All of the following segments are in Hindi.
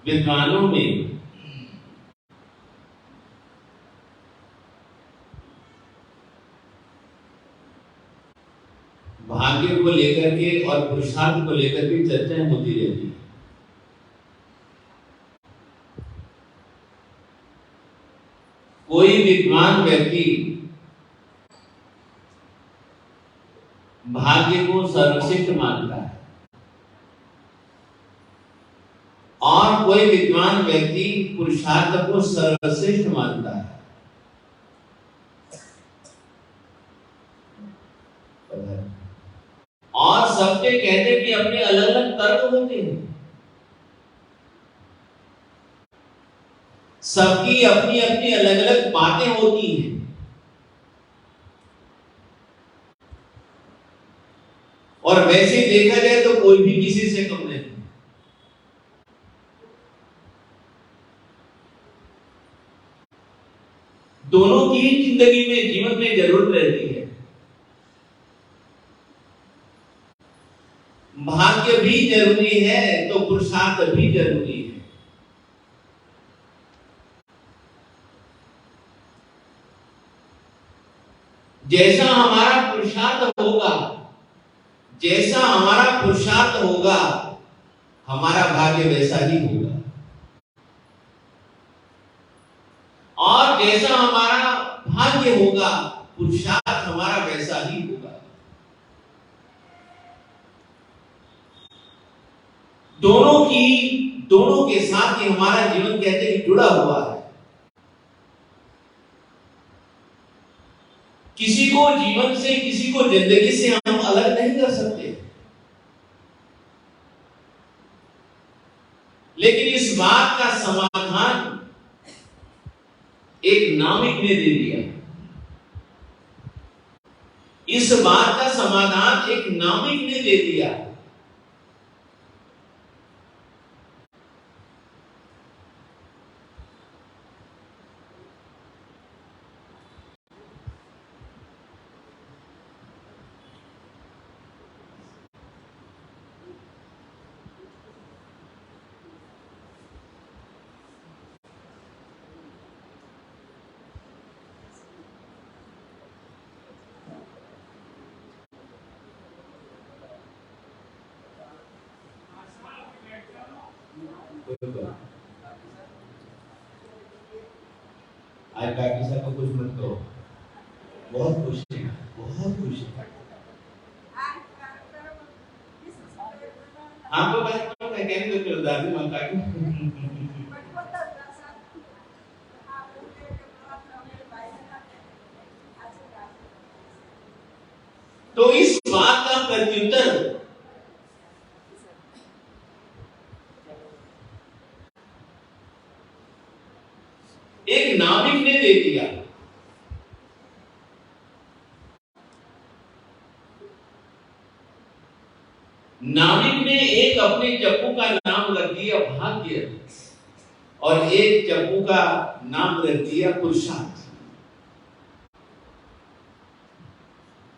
विद्वानों में भाग्य को लेकर के और पुरुषार्थ को लेकर के चर्चाएं होती रहती है। कोई विद्वान व्यक्ति भाग्य को सर्वश्रेष्ठ मानता है और कोई विद्वान व्यक्ति पुरुषार्थ को सर्वश्रेष्ठ मानता है। और सबके कहने के अपने अलग अलग तर्क होते हैं, सबकी अपनी अपनी अलग अलग बातें होती हैं। और वैसे देखा जाए तो कोई भी किसी से कम नहीं। दोनों की ही जिंदगी में, जीवन में जरूरत रहती है। भाग्य भी जरूरी है तो पुरुषार्थ भी जरूरी है। जैसा हमारा पुरुषार्थ होगा, जैसा हमारा पुरुषार्थ होगा, हमारा भाग्य वैसा ही होगा। और जैसा हमारा भाग्य होगा, पुरुषार्थ हमारा वैसा ही होगा। दोनों के साथ ही हमारा जीवन कहते हैं जुड़ा हुआ है। किसी को जीवन से, किसी को जिंदगी से हम अलग नहीं कर सकते। लेकिन इस बात का समाधान एक नामिक ने दे दिया। इस बात का समाधान एक नामिक ने दे दिया। आज काकी साहब को कुछ मत कहो, बहुत खुश है, बहुत खुश है। आपको बात करो, मैं कहने को चल दादी मां काकी। तो इस बात का प्रत्युत्तर एक नाविक ने दे दिया। नाविक ने एक अपने चप्पू का नाम रख दिया भाग्य और एक चप्पू का नाम रख दिया पुरुषार्थ।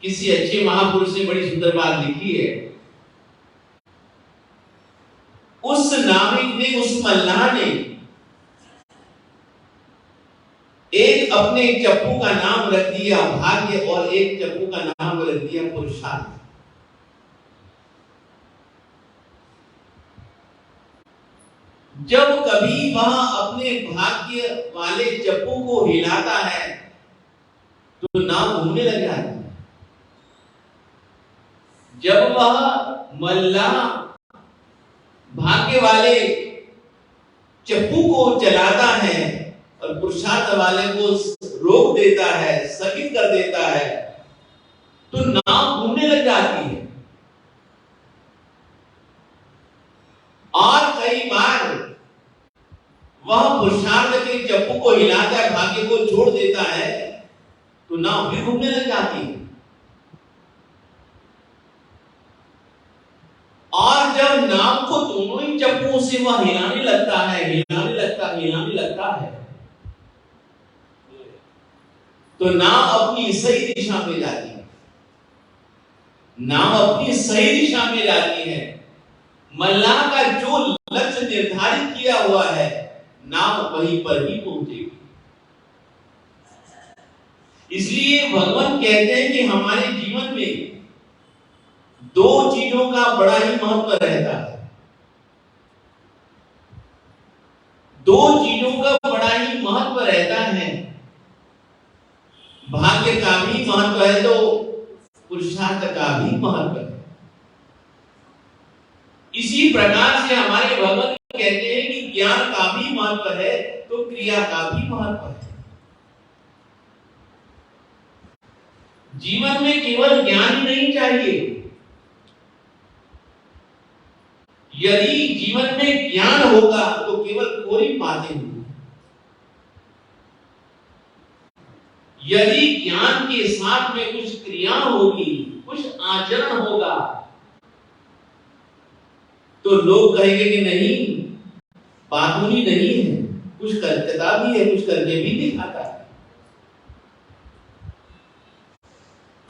किसी अच्छे महापुरुष ने बड़ी सुंदर बात लिखी है। उस नाविक ने, उस मल्लाह ने एक अपने चप्पू का नाम रख दिया भाग्य और एक चप्पू का नाम रख दिया पुरुषार्थ। जब कभी वह अपने भाग्य वाले चप्पू को हिलाता है तो नाव घूमने लग जाती है। जब वह मल्लाह भाग्य वाले चप्पू को चलाता है और पुरुषार्थ वाले को रोक देता है, स्थगित कर देता है, तो नाव घूमने लग जाती है। और कई बार वह पुरुषार्थ के चप्पू को हिलाता है, भाग्य को छोड़ देता है, तो नाव भी घूमने लग जाती है। और जब नाव को दोनों ही चप्पुओं से वह हिलाने लगता है, हिलाने लगता है, तो नाव अपनी सही दिशा में जाती है। नाव अपनी सही दिशा में जाती है। मल्लाह का जो लक्ष्य निर्धारित किया हुआ है, नाव वहीं पर ही पहुंचेगी। इसलिए भगवान कहते हैं कि हमारे जीवन में दो चीजों का बड़ा ही महत्व रहता है। दो चीजों का बड़ा ही महत्व रहता है। भाग्य का भी महत्व है तो पुरुषार्थ का भी महत्व है। इसी प्रकार से हमारे भगवान कहते हैं कि ज्ञान का भी महत्व है तो क्रिया का भी महत्व है। जीवन में केवल ज्ञान ही नहीं चाहिए। यदि जीवन में ज्ञान होगा तो केवल कोई बातें होंगी। यदि ज्ञान के साथ में कुछ क्रिया होगी, कुछ आचरण होगा, तो लोग कहेंगे कि नहीं, बातूनी नहीं है, कुछ करता भी है, कुछ करके भी दिखाता है।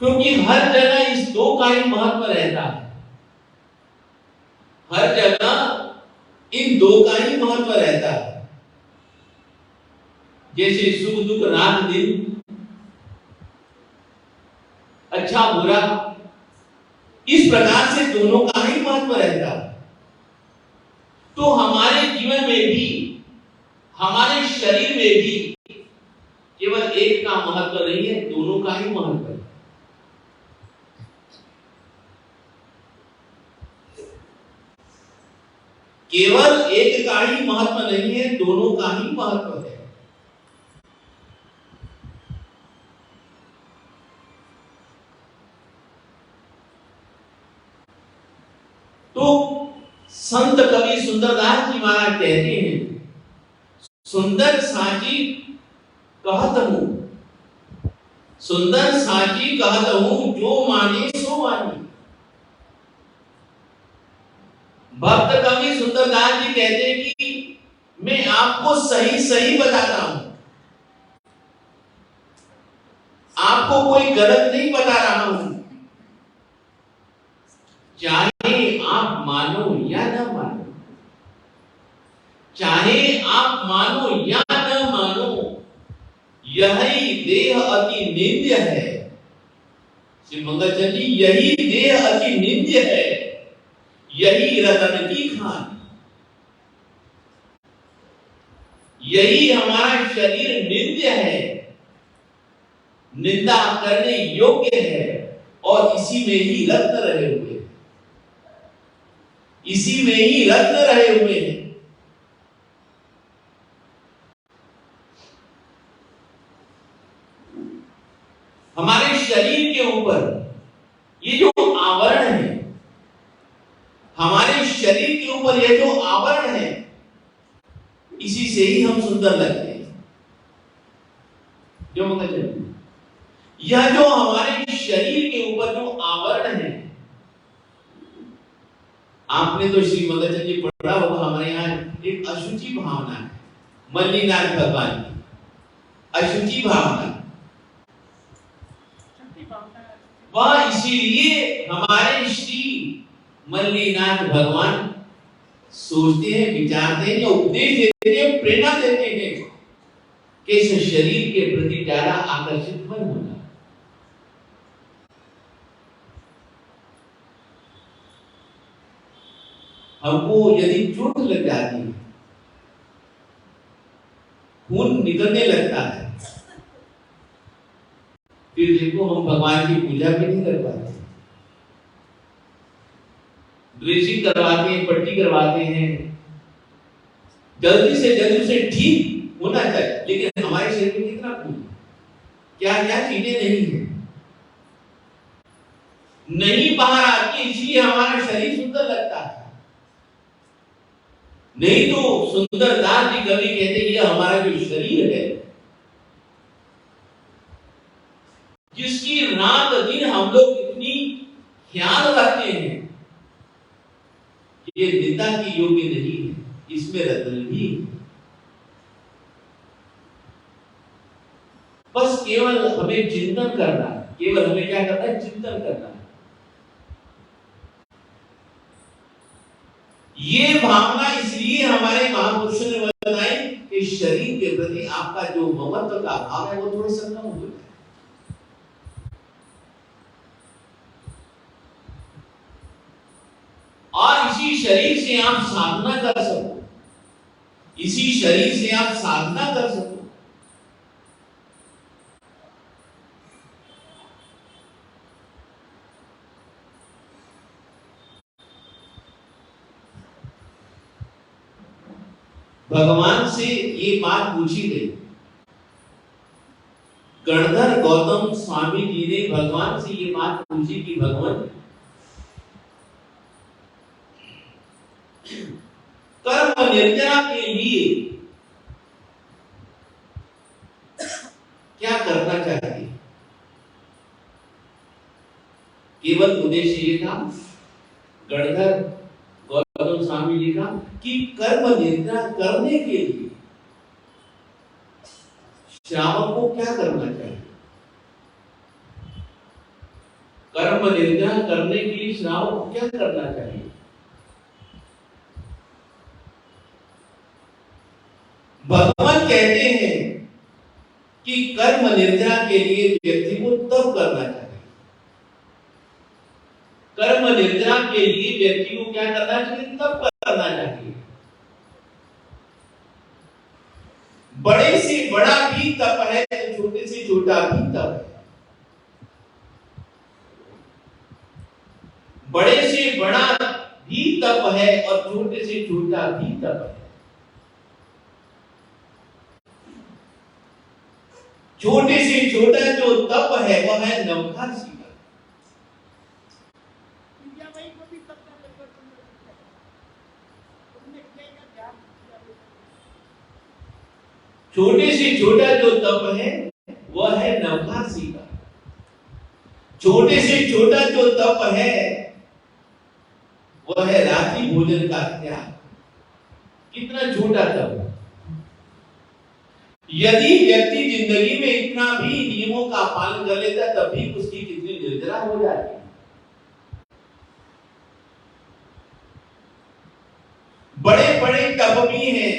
क्योंकि हर जगह इस दो का ही महत्व रहता है। हर जगह इन दो का ही महत्व रहता है। जैसे सुख दुख, रात दिन, अच्छा बुरा, इस प्रकार से दोनों का ही महत्व रहता है। तो हमारे जीवन में भी, हमारे शरीर में भी केवल एक का महत्व नहीं है, दोनों का ही महत्व है। केवल एक का ही महत्व नहीं है, दोनों का ही महत्व है। तो संत कवि सुंदरदास जी महाराज कहते हैं, सुंदर साची कहत हूं, सुंदर साची कहत हूं, जो माने सो मानी। भक्त कवि सुंदरदास जी कहते हैं कि मैं आपको सही सही बताता हूं, आपको कोई गलत नहीं बता रहा हूं। चाहे आप मानो या न मानो, चाहे आप मानो या न मानो, यही देह अति निंद्य है। श्री मंगलचंद्र जी, यही देह अति निंद्य है, यही रतन की खान, यही हमारा शरीर निंद्य है, निंदा करने योग्य है, और इसी में ही रत्न रहे हुए, इसी में ही रत्न रहे हुए हैं। हमारे शरीर के ऊपर ये जो आवरण है, हमारे शरीर के ऊपर ये जो आवरण है, इसी से ही हम सुंदर लगते हैं। जो यह जो हमारे शरीर के ऊपर जो आवरण है, आपने तो श्री मंगलचंद्र जी पढ़ा होगा, हमारे यहाँ एक अशुचि भावना है, मल्लीनाथ भगवान की अशुचि भावना, वह इसीलिए हमारे श्री मल्लीनाथ भगवान सोचते हैं, विचारते हैं, उपदेश देते हैं, प्रेरणा देते हैं कि इस शरीर के प्रति ज्यादा आकर्षित मत होना। हमको यदि चोट लग जाती है, खून निकलने लगता है, फिर देखो हम भगवान की पूजा भी नहीं कर पाते। ड्रेसिंग करवाते हैं, पट्टी करवाते हैं, जल्दी से ठीक होना चाहिए, लेकिन हमारे शरीर में कितना खून, क्या क्या चीजें नहीं है, नहीं बाहर आती, इसलिए हमारा शरीर सुंदर लगता है। नहीं तो सुंदरदास जी कवि कहते हैं, ये हमारा जो शरीर है, जिसकी रात दिन हम लोग इतनी ख्याल रखते हैं, ये निंदा की योग्य नहीं है, इसमें रत्न भी है। बस केवल हमें चिंतन करना है, केवल हमें क्या करना है, चिंतन करना है। ये भावना इसलिए इसलिए हमारे महापुरुषों ने बताई कि शरीर के प्रति आपका जो ममत्व का भाव है वो थोड़ा सा कम हो जाए। और इसी शरीर से आप साधना कर सको, इसी शरीर से आप साधना कर सको। भगवान से ये बात पूछी गई। गणधर गौतम स्वामी जी ने भगवान से ये बात पूछी कि भगवान, कर्म निर्जरा के लिए क्या करना चाहिए? केवल उद्देश्य ये था गणधर गौतम स्वामी जी का कि कर्म निर्जरा करने के लिए श्रावक को क्या करना चाहिए? कर्म निर्जरा करने के लिए श्रावक को क्या करना चाहिए? भगवान कहते हैं कि कर्म निर्जरा के लिए व्यक्ति को तप करना चाहिए। कर्म निर्जरा के लिए व्यक्ति को क्या करना चाहिए? तप करना चाहिए। बड़े से बड़ा भी तप है तो छोटे से छोटा भी तप है। बड़े से बड़ा भी तप है और छोटे से छोटा भी तप है। छोटे से छोटा जो तप है वह है नवकाशी का। छोटे से छोटा जो तप है वह है नवकाशी का। छोटे से छोटा जो तप है वह है रात्रि भोजन का त्याग। कितना छोटा तप। यदि व्यक्ति जिंदगी में इतना भी नियमों का पालन कर लेता तब भी उसकी कितनी निर्जरा हो जाती है। बड़े बड़े तप भी हैं,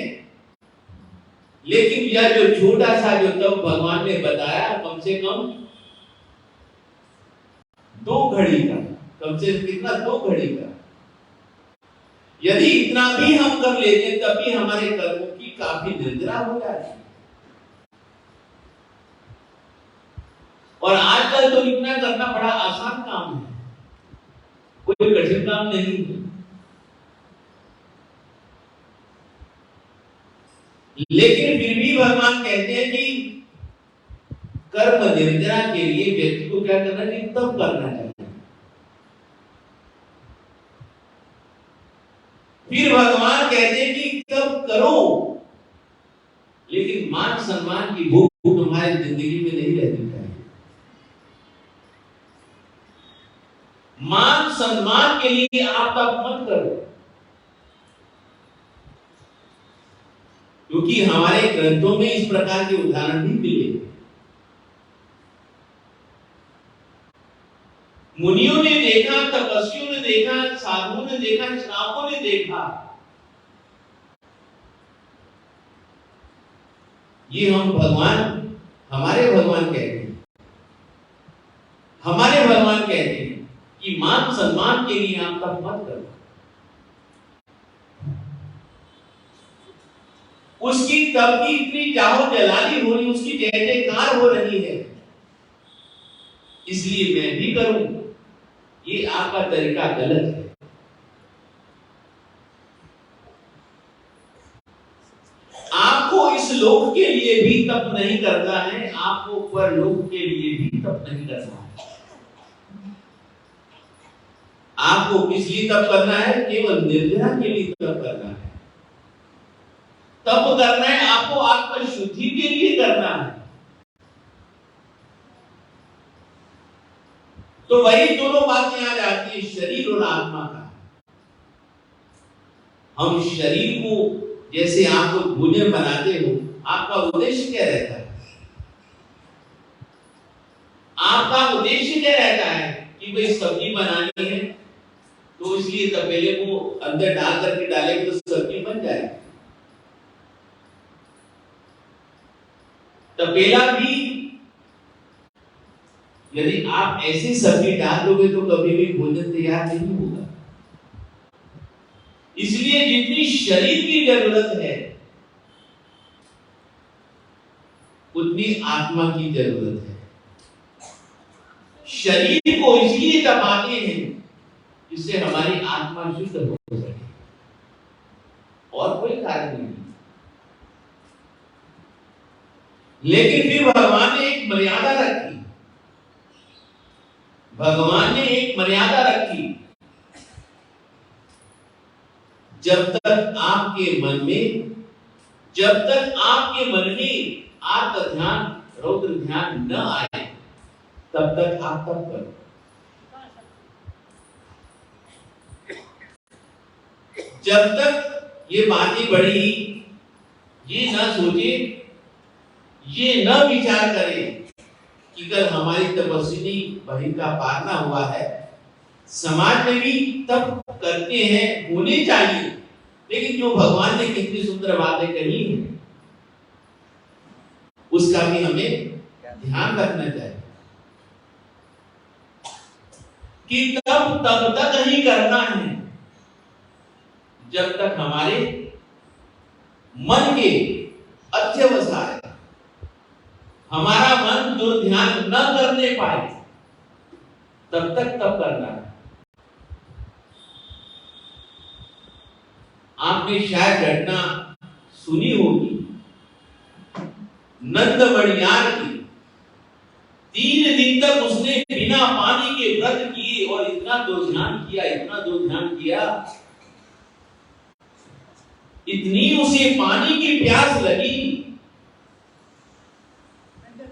लेकिन यह जो छोटा सा जो तप भगवान ने बताया कम से कम 2 घड़ी का, कम से कम कितना 2 घड़ी का। यदि इतना भी हम कर लेते तब भी हमारे कर्मों की काफी निर्जरा हो जाती है। और आजकल तो इतना करना बड़ा आसान काम है, कोई कठिन काम नहीं है। लेकिन फिर भी भगवान कहते हैं कि कर्म निर्जरा के लिए व्यक्ति को क्या करना चाहिए? तप करना चाहिए। फिर भगवान कहते हैं कि तप करो, लेकिन मान सम्मान की भूख तुम्हारी जिंदगी में नहीं रहनी चाहिए। मान सम्मान के लिए आप तप मत करो, क्योंकि हमारे ग्रंथों में इस प्रकार के उदाहरण भी मिले। मुनियों ने देखा, तपस्वियों ने देखा, साधुओं ने देखा, श्रावकों ने देखा। ये हम भगवान, हमारे भगवान कहते हैं, हमारे भगवान कहते हैं कि मान सम्मान के लिए आप तप मत करो। उसकी तप की इतनी जाहो जलाली हो रही, उसकी जय जयकार हो रही है, इसलिए मैं भी करूं। ये आपका तरीका गलत है। आपको इस लोक के लिए भी तप नहीं करना है, आपको परलोक के लिए भी तप नहीं करना है। आपको किस लिए तप करना है? केवल निर्जरा के लिए तप करना है। तप करना है आपको आत्म शुद्धि के लिए करना है। तो वही दोनों बातें आ जाती है, शरीर और आत्मा का। हम शरीर को जैसे आप लोग भोजन बनाते हो, आपका उद्देश्य क्या रहता है? आपका उद्देश्य क्या रहता है कि भाई सब्जी बनानी है तो तो इसलिए तपेले को अंदर डाल करके डालेंगे तो सब्जी बन जाएगी। तपेला भी यदि आप ऐसी सब्जी डाल दोगे तो कभी भी भोजन तैयार नहीं होगा। इसलिए जितनी शरीर की जरूरत है उतनी आत्मा की जरूरत है। शरीर को इसलिए तपाते हैं जिससे हमारी आत्मा शुद्ध हो सके, और कोई कारण नहीं। लेकिन फिर भगवान ने एक मर्यादा रखी। भगवान ने एक मर्यादा रखी, जब तक आपके मन में आपका ध्यान रौद्र ध्यान न आए तब तक आप तब करो। जब तक ये बातें बढ़ी, ये ना सोचे, ये न विचार करें कि कल हमारी तपस्विनी बहन का पारना हुआ है। समाज में भी तप करते हैं, होने चाहिए, लेकिन जो भगवान ने कितनी सुंदर बातें कही हैं उसका भी हमें ध्यान रखना चाहिए कि तब तक ही करना है जब तक हमारे मन के अध्यवसाय, हमारा मन दुर्ध्यान न करने पाए तब तक तब करना है। आपने शायद घटना सुनी होगी नंद मणियार की। 3 दिन तक उसने बिना पानी के व्रत किए और इतना दुर्ध्यान किया, इतनी उसे पानी की प्यास लगी,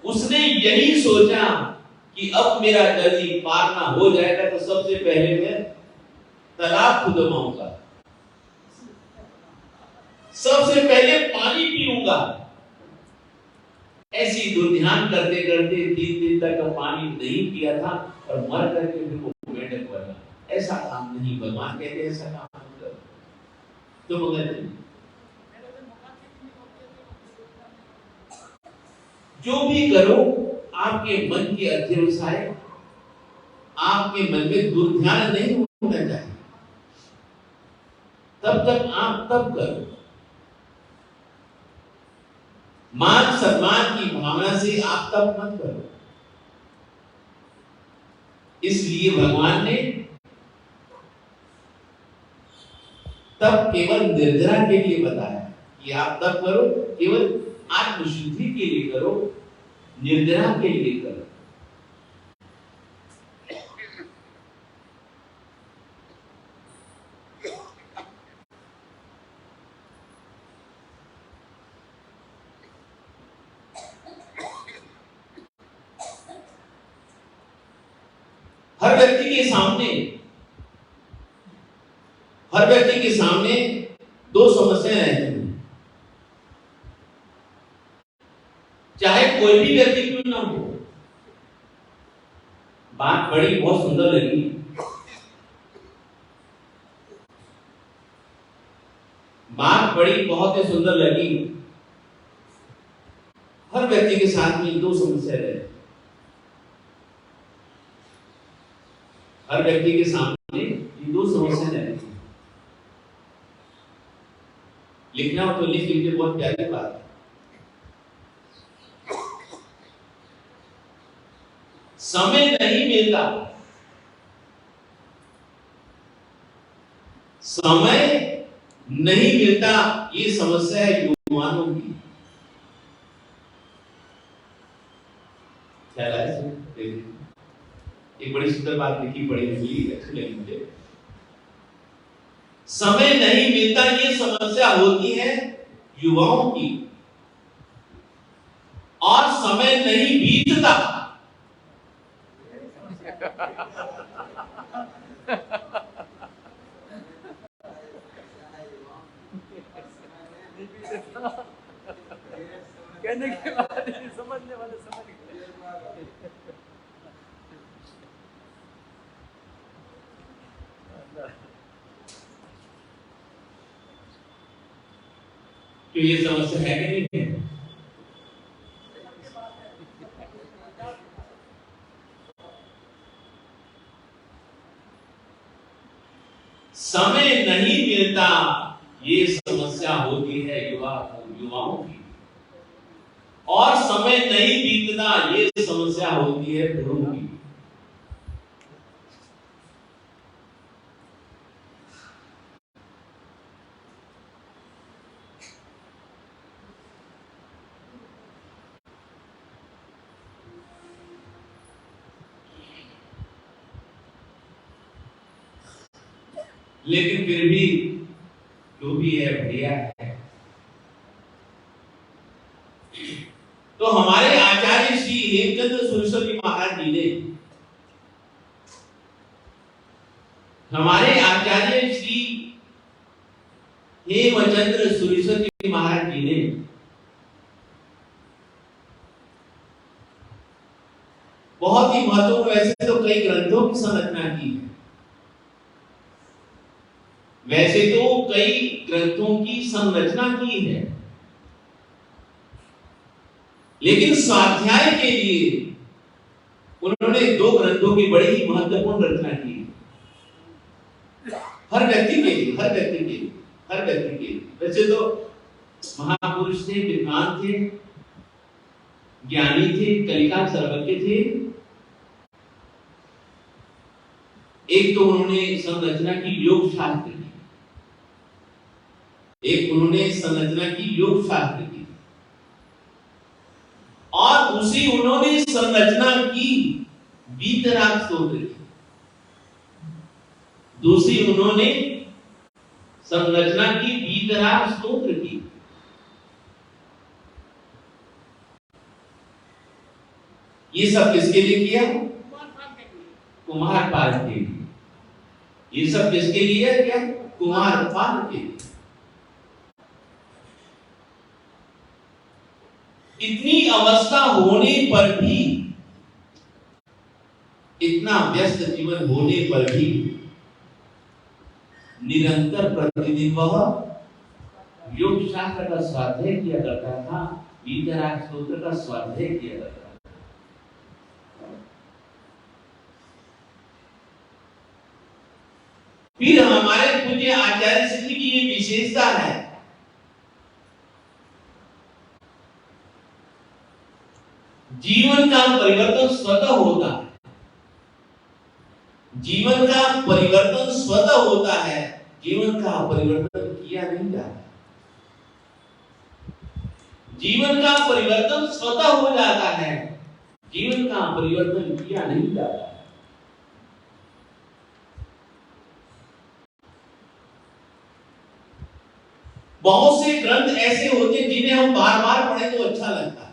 उसने यही सोचा कि अब मेरा जल्दी पारना हो जाएगा तो सबसे पहले मैं तालाब खुदवाऊंगा, सबसे पहले पानी पीऊंगा। ऐसी दुर्ध्यान करते करते 3 दिन तक पानी नहीं पिया था और मर करके फिर वो मेंढक बना। ऐसा काम नहीं, भगवान कहते ऐसा काम मत करो। तो मगर जो भी करो आपके मन के अध्यवसाय, आपके मन में दुर्ध्यान नहीं होना चाहिए। तब तक आप तब करो, मान सम्मान की भावना से आप तब मत करो। इसलिए भगवान ने तब केवल निर्जरा के लिए बताया कि आप तब करो, केवल आत्मशुद्धि के लिए करो, निर्जरा के लिए करो। हर व्यक्ति के सामने 2 समस्याएं रहती हैं, चाहे कोई भी व्यक्ति क्यों ना हो। बात बड़ी बहुत सुंदर लगी, बात बड़ी बहुत ही सुंदर लगी। हर व्यक्ति के साथ में 2 समस्या रहती हैं। हर व्यक्ति के सामने ये 2 समस्या रहती हैं। लिखना हो तो लिख लीजिए, बहुत प्यारी बात है। समय नहीं मिलता, समय नहीं मिलता, ये समस्या है युवाओं की। ख्याल आया? एक बड़ी सुंदर बात लिखी पढ़ी मिली, अच्छी लगी मुझे। समय नहीं मिलता, ये समस्या होती है युवाओं की, और समय नहीं बीतता। कहने के बाद समझने वाले समझ गए। तो ये समस्या है कि नहीं है? समय नहीं मिलता, ये समस्या होती है युवाओं की। और समय नहीं बीतना, ये समस्या होती है बूढ़ों की। लेकिन फिर भी जो भी है बढ़िया है। तो हमारे आचार्य श्री हेमचंद्र सुरेश्वर जी महाराज जी ने, हमारे आचार्य श्री हेमचंद्र सुरेश्वर जी महाराज जी ने बहुत ही महत्वपूर्ण, वैसे तो कई ग्रंथों की संरचना की है, वैसे तो कई ग्रंथों की संरचना की है, लेकिन स्वाध्याय के लिए उन्होंने 2 ग्रंथों की बड़ी ही महत्वपूर्ण रचना की है। हर व्यक्ति के लिए, हर व्यक्ति के लिए, हर व्यक्ति के लिए। वैसे तो महापुरुष थे, विद्वान थे, ज्ञानी थे, कलिका सर्वज्ञ थे। एक तो उन्होंने संरचना की योग शास्त्र की, एक उन्होंने संरचना की योग शास्त्र की, और दूसरी उन्होंने संरचना की वीतराग स्तोत्र की। दूसरी उन्होंने संरचना की वीतराग स्तोत्र की। ये सब किसके लिए किया? कुमारपाल के लिए। ये सब किसके लिए है? क्या? कुमारपाल के लिए। इतनी अवस्था होने पर भी, इतना व्यस्त जीवन होने पर भी निरंतर प्रतिदिन वह योग शास्त्र का स्वाध्याय किया करता था, वीतराग स्तोत्र का स्वाध्याय किया करता था। फिर हमारे पूज्य आचार्य श्री जी की ये विशेषता है, जीवन का परिवर्तन स्वतः होता है। जीवन का परिवर्तन स्वतः होता है, जीवन का परिवर्तन किया नहीं जाता। जीवन का परिवर्तन स्वतः हो जाता है, जीवन का परिवर्तन किया नहीं जाता। बहुत से ग्रंथ ऐसे होते हैं जिन्हें हम बार बार पढ़ें तो अच्छा लगता है,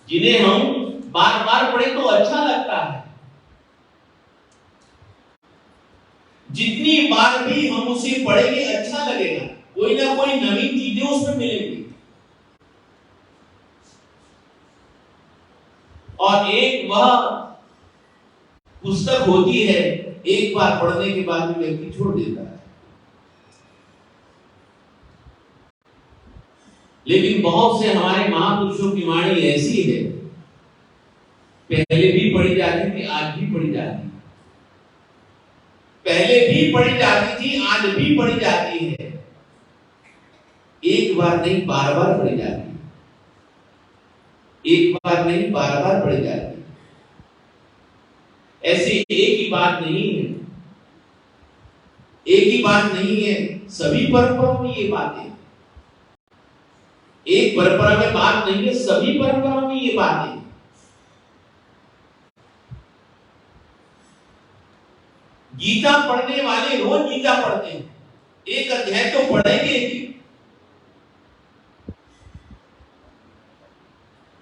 जिन्हें हम बार बार पढ़ें तो अच्छा लगता है। जितनी बार भी हम उसे पढ़ेंगे अच्छा लगेगा, कोई ना कोई नवीन चीजें उसमें मिलेंगी। और एक वह पुस्तक होती है, एक बार पढ़ने के बाद भी व्यक्ति छोड़ देता है। लेकिन बहुत से हमारे महापुरुषों की वाणी ऐसी है, पहले भी पढ़ी जाती थी, आज भी पढ़ी जाती है। पहले भी पढ़ी जाती थी, आज भी पढ़ी जाती है। एक बार नहीं, बार बार पढ़ी जाती है। एक बार नहीं, बार बार पढ़ी जाती है। ऐसे एक ही बात नहीं है, एक ही बात नहीं है, सभी परंपराओं में ये बात है। एक परंपरा में बात नहीं है, सभी परंपराओं में ये बात है। गीता पढ़ने वाले रोज गीता पढ़ते हैं, एक अध्याय तो पढ़ेंगे ही।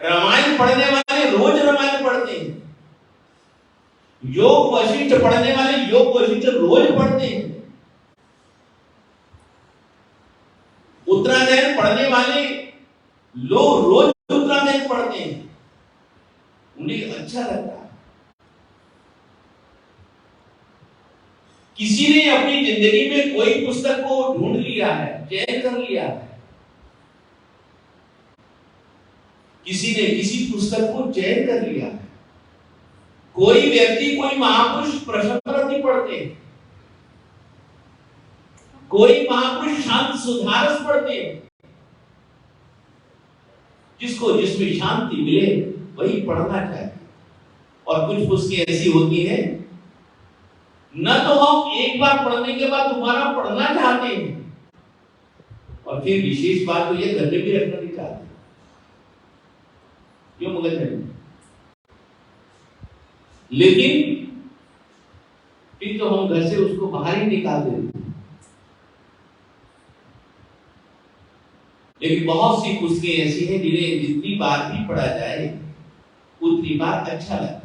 रामायण पढ़ने वाले रोज रामायण पढ़ते हैं। योग वशिष्ठ पढ़ने वाले योग वशिष्ठ रोज पढ़ते हैं। उत्तरायण पढ़ने वाले लोग रोज उत्तरायण पढ़ते हैं, उन्हें अच्छा लगता है। किसी ने अपनी जिंदगी में कोई पुस्तक को ढूंढ लिया है, चयन कर लिया है, किसी ने किसी पुस्तक को चयन कर लिया है। कोई व्यक्ति कोई महापुरुष प्रशंसा पढ़ते हैं, कोई महापुरुष शांत सुधारस पढ़ते हैं। जिसको जिसमें शांति मिले वही पढ़ना चाहिए। और कुछ पुस्तकें ऐसी होती हैं न तो हम एक बार पढ़ने के बाद दोबारा पढ़ना चाहते हैं, और फिर विशेष बात तो ये घर में भी रखना नहीं चाहते। क्यों मगज में? लेकिन फिर तो हम घर से उसको बाहर ही निकाल देते। लेकिन बहुत सी पुस्तकें ऐसी हैं जिन्हें जितनी बार भी पढ़ा जाए उतनी बार अच्छा लगता है।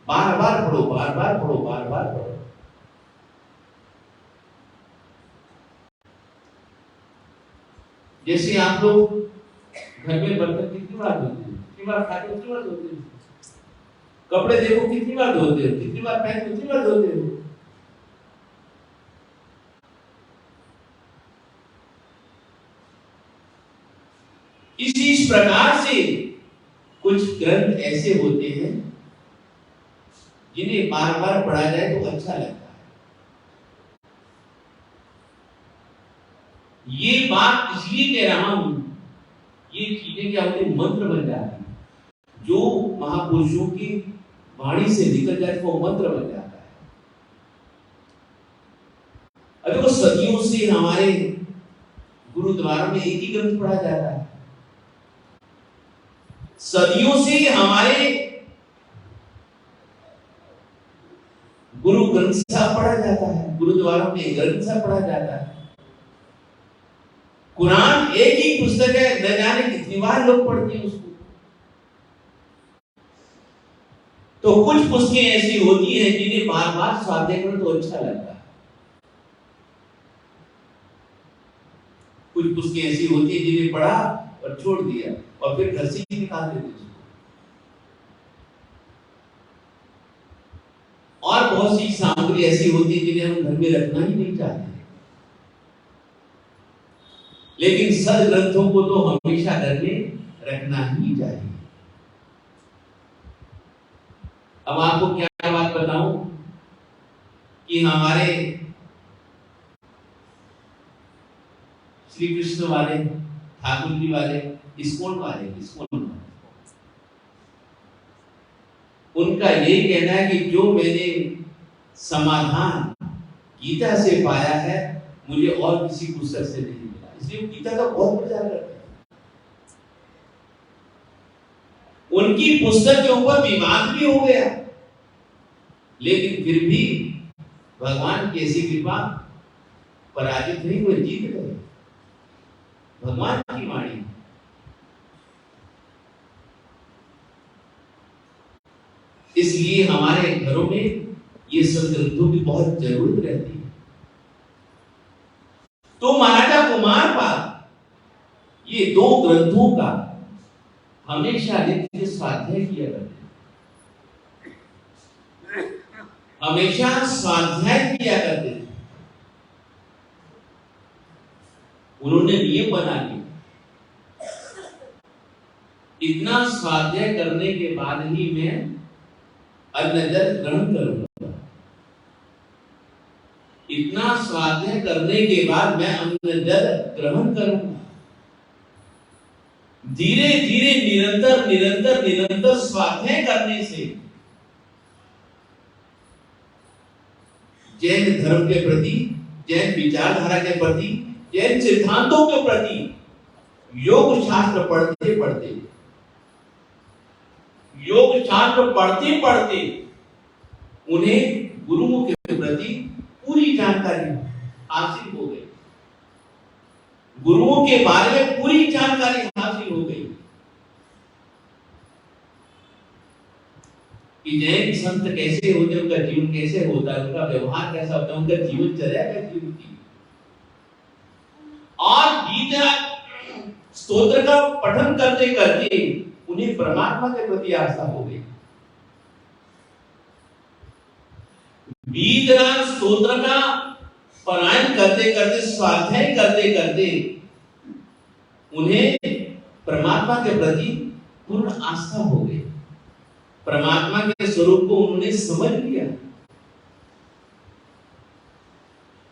बार बार पढ़ो, बार बार पढ़ो, बार बार पढ़ो। जैसे आप लोग घर में बर्तन कितनी बार धोते हो? कितनी बार खाते हो? कितनी बार धोते हो? कपड़े देखो कितनी बार धोते हो? कितनी बार पहनते हो? कितनी बार धोते हो? इस प्रकार से कुछ ग्रंथ ऐसे होते हैं जिन्हें बार बार पढ़ा जाए तो अच्छा लगता है। ये बात इसलिए कह रहा हूं, ये चीजें क्या होती, मंत्र बन जाती है। जो महापुरुषों की वाणी से निकल जाए वो मंत्र बन जाता है। अरे वो सदियों से हमारे गुरुद्वारा में एक ही ग्रंथ पढ़ा जाता है। सदियों से हमारे गुरु ग्रंथ साहब पढ़ा जाता है, गुरुद्वारा में ग्रंथ साहब पढ़ा जाता है। कुरान एक ही पुस्तक है, न जाने कितनी बार लोग पढ़ते हैं उसको। तो कुछ पुस्तकें ऐसी होती हैं जिन्हें बार बार स्वाध्याय करो तो अच्छा लगता है। कुछ पुस्तकें ऐसी होती हैं जिन्हें पढ़ा और छोड़ दिया और फिर घर से ही निकाल देते उसको। और बहुत सी सामग्री ऐसी होती है जिन्हें हम घर में रखना ही नहीं चाहते। लेकिन सद ग्रंथों को तो हमेशा घर में रखना ही चाहिए। अब आपको क्या बात बताऊं कि हमारे श्री कृष्ण वाले, ठाकुर जी वाले, इस्कॉन वाले, उनका यही कहना है कि जो मैंने समाधान गीता से पाया है मुझे और किसी पुस्तक से नहीं मिला। इसलिए गीता का बहुत प्रचार करते हैं। उनकी पुस्तक के ऊपर विवाद भी हो गया, लेकिन फिर भी भगवान की ऐसी कृपा, पराजित नहीं हुए, जीत गए। भगवान की वाणी। इसलिए हमारे घरों में ये सब ग्रंथों की बहुत जरूरत रहती है। तो महाराजा कुमारपाल ये दो ग्रंथों का हमेशा नित्य स्वाध्याय किया करते थे, हमेशा स्वाध्याय किया करते थे। उन्होंने नियम बना लिया, इतना स्वाध्याय करने के बाद ही मैं अन्न जल ग्रहण करूंगा। इतना स्वाध्याय करने के बाद मैं अन्न जल ग्रहण करूंगा। धीरे धीरे निरंतर निरंतर निरंतर स्वाध्याय करने से जैन धर्म के प्रति, जैन विचारधारा के प्रति, जैन सिद्धांतों के प्रति योग शास्त्र पढ़ते पढ़ते, योग शास्त्र पढ़ते पढ़ते उन्हें गुरुओं के प्रति पूरी जानकारी हासिल हो गई। गुरुओं के बारे में पूरी जानकारी हासिल हो गई कि जैन संत कैसे होते, उनका जीवन कैसे होता है, उनका व्यवहार कैसा होता है, उनका जीवनचर्या कैसी होती है। और गीता स्तोत्र का पठन करते करते उन्हें परमात्मा के प्रति आस्था हो गई। वीतराग स्तोत्र का पारायण करते करते, स्वाध्याय करते करते उन्हें परमात्मा के प्रति पूर्ण आस्था हो गई। परमात्मा के स्वरूप को उन्होंने समझ लिया।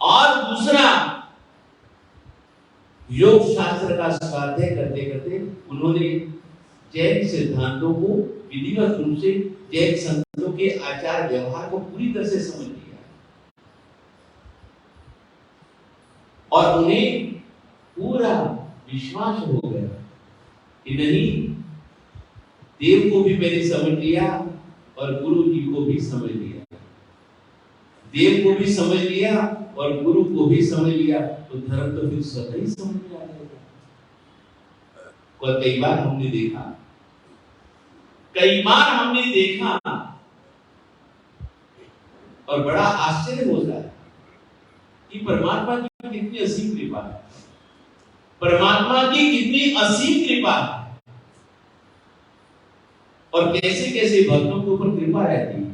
और दूसरा, योग शास्त्र का स्वाध्याय करते करते उन्होंने जैन सिद्धांतों को विधिवत रूप से, जैन संतों के आचार व्यवहार को पूरी तरह से समझ लिया और उन्हें पूरा विश्वास हो गया कि नहीं, देव को भी मैंने समझ लिया और गुरु जी को भी समझ लिया, देव को भी समझ लिया और गुरु को भी समझ लिया, तो धर्म तो फिर स्वतः ही समझ में आ जाएगा। और कई बार हमने देखा और बड़ा आश्चर्य होता है कि परमात्मा की कितनी असीम कृपा है, परमात्मा की कितनी असीम कृपा है और कैसे कैसे भक्तों के ऊपर कृपा रहती है।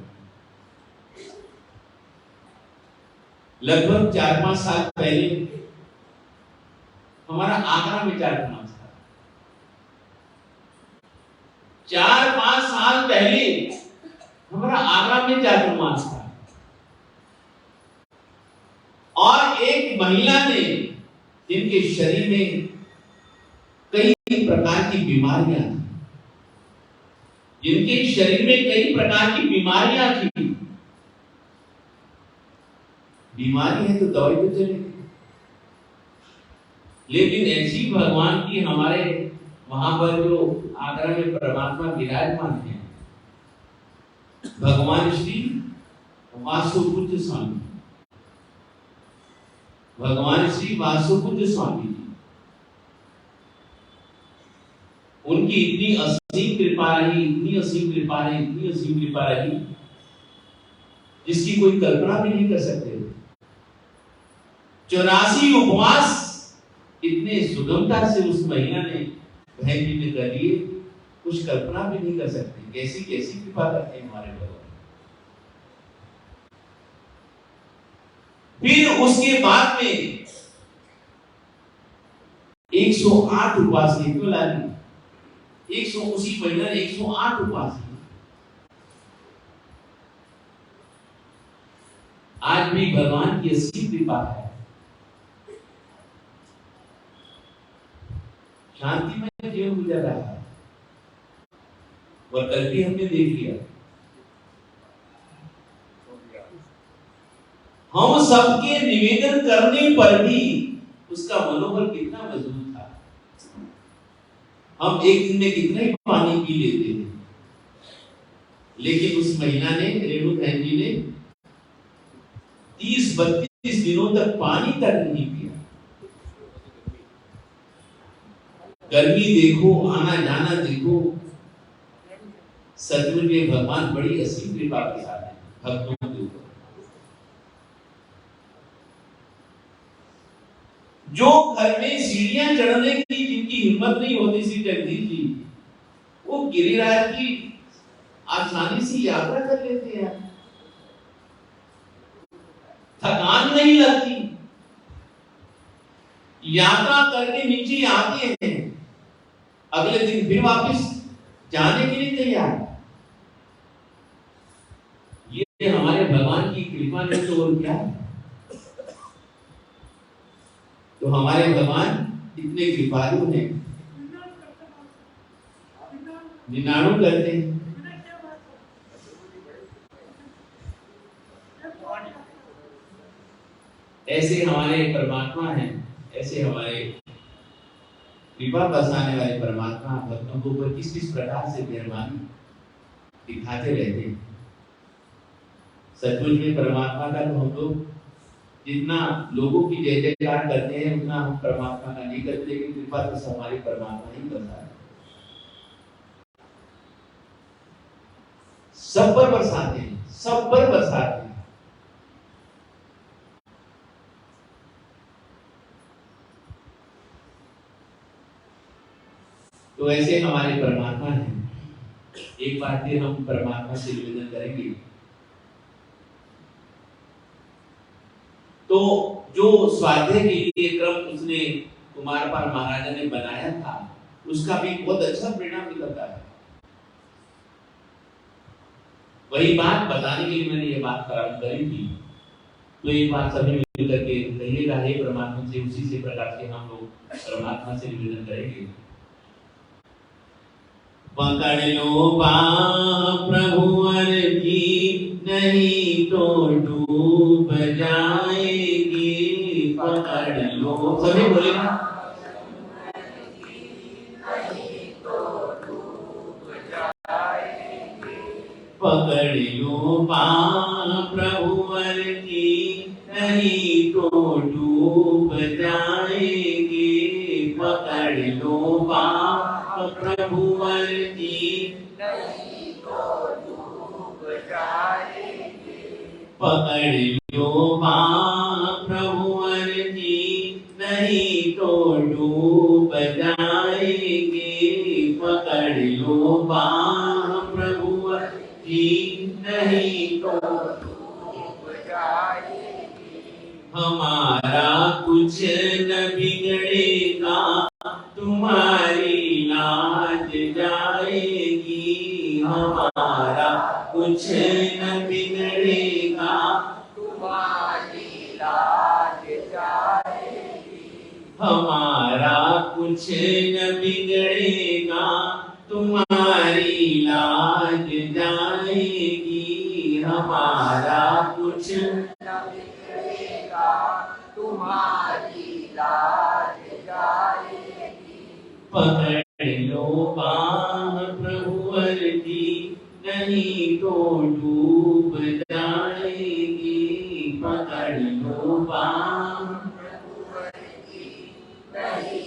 लगभग 4-5 साल पहले हमारा आगरा में चातुर्मास था। 4-5 साल पहले हमारा आगरा में चातुर्मास था और एक महिला ने, जिनके शरीर में कई प्रकार की बीमारियां थी, जिनके शरीर में कई प्रकार की बीमारियां थी, बीमारी है तो दवाई तो चलेगी, लेकिन ऐसी भगवान की हमारे वहां पर जो आगरा में परमात्मा विराजमान है, भगवान श्री वासुपूज्य स्वामी, भगवान श्री वासुपूज्य स्वामी जी, उनकी इतनी असीम कृपा रही, इतनी असीम कृपा रही, इतनी असीम कृपा रही, जिसकी कोई कल्पना भी नहीं कर सकते। 84 उपवास इतने सुगमता से उस महिला ने, बहन जी ने कर लिए, कुछ कल्पना भी नहीं कर सकते। कैसी कैसी कृपा करते हैं हमारे भगवान। फिर उसके बाद में 108 उपवास किए, क्यों लाली 100, उसी महिला ने 108 उपवास किए। आज भी भगवान की असीम कृपा है, शांति में जीवन गुजर रहा है। और कल भी हमने देख लिया, हम सबके निवेदन करने पर भी उसका मनोबल कितना मजबूत था। हम एक दिन में कितना ही पानी पी लेते हैं, लेकिन उस महिला ने, रेणु बहन जी ने 30-32 दिनों तक पानी तक नहीं पिया। गर्मी देखो, आना जाना देखो, सचमुच में भगवान बड़ी असीम कृपा के साथ है भक्तों के ऊपर। जो घर में सीढ़ियां चढ़ने की जिनकी हिम्मत नहीं होती थी, जगदीश जी, वो गिरिराज की आसानी से यात्रा कर लेते हैं, थकान नहीं लगती, यात्रा करके नीचे आते हैं, अगले दिन फिर वापस जाने के लिए तैयार। ये हमारे भगवान की कृपा नहीं तो और क्या। तो हमारे भगवान इतने कृपालु हैं, निनाणु करते हैं। ऐसे हमारे परमात्मा हैं, ऐसे हमारे कृपा बरसाने वाले परमात्मा भक्तों के ऊपर किस किस प्रकार से मेहरबानी दिखाते रहते हैं। सचमुच में परमात्मा का तो हम लोग जितना लोगों की जय जयकार करते हैं उतना हम परमात्मा का नहीं करते, लेकिन कृपा तो हमारी परमात्मा ही बरसा है, सब पर बरसाते हैं, सब पर बरसाते हैं। तो ऐसे हमारे परमात्मा हैं। एक बार फिर हम परमात्मा से निवेदन करेंगे तो जो स्वाध्याय के लिए क्रम उसने कुमारपाल महाराजा ने बनाया था, उसका भी बहुत अच्छा परिणाम निकलता है। वही बात बताने के लिए मैंने ये बात प्रारंभ करी थी। तो एक बात सभी मिलकर के कहिएगा, हे परमात्मा से, उसी से प्रकार से हम लोग परमात्मा से निवेदन करेंगे। पकड़ लो बाह प्रभुवर की, नहीं तो डूब जाएगी। पकड़ लो, सभी बोले ना, पकड़ लो बाह प्रभुवर की, नहीं तो डूब जाएगी। पकड़ लो बाह प्रभुवर की, नहीं तो डूब जाएगी। पकड़ लो बाह प्रभुवर की, नहीं तो डूब जाएगी। पकड़ लो बाह प्रभुवर की, नहीं तो डूब जाएगी। हमारा कुछ न बिगड़ेगा, तुम्हारी लाज जाएगी। हमारा कुछ न बिगड़ेगा, तुम्हारी लाज जाएगी। हमारा कुछ न बिगड़ेगा, तुम्हारी लाज जाएगी। हमारा कुछ न बिगड़ेगा, तुम्हारी लाज जाएगी। पकड़ लो बाह प्रभुवर की, नहीं तो डूब जाएगी। पकड़ लो बाह प्रभुवर की, नहीं